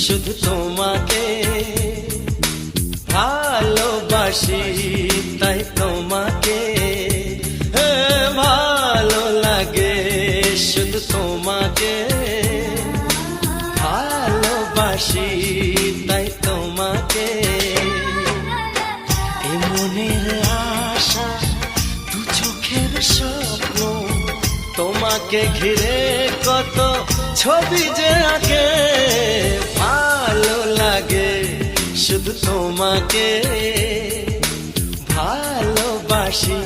শুধু তোমাকে ভালোবাসি, তাই তোমাকে ভালো লাগে, শুধু তোমাকে ভালোবাসি, তাই তোমাকে। এ মনের আশা, দু চোখের স্বপ্ন, তোমাকে ঘিরে কত ছবি যে আঁকে, ভালো লাগে, শুধু তোমাকে ভালোবাসি।